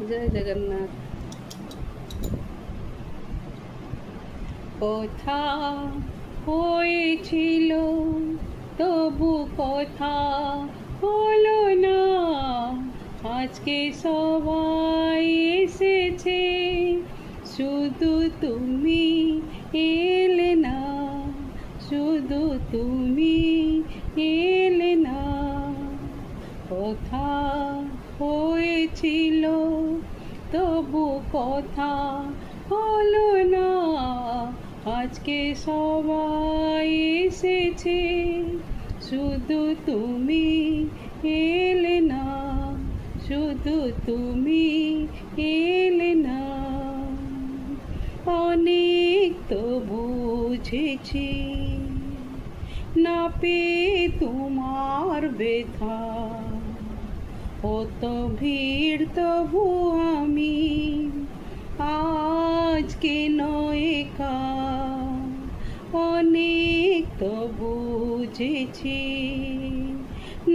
জয় জগন্নাথ। কথা হয়েছিল তবু কথা হলো না, আজকে সবাই এসেছে শুধু তুমি এলে না, শুধু তুমি এলে না। কথা হয়েছিল তবু কথা হলো না, আজকে সবাই এসেছে শুধু তুমি এলে না, শুধু তুমি এলে না। অনেক তো বুঝেছি না পেয়ে তোমার ব্যথা, অত ভিড় তবু আমি আজকে নয় একা। অনেক তো বুঝেছি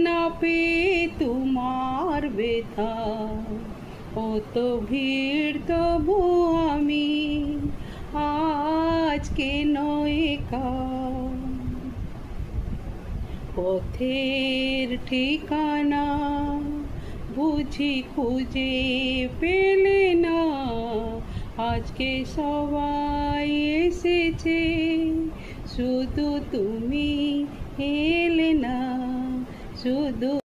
না পেয়ে তোমার ব্যথা, অত ভিড় তবু আমি আজকে নয় একা। পথের ঠিকানা বুঝি খুঁজে পেলে না, আজকে সবাই এসেছে শুধু তুমি এলে না, শুধু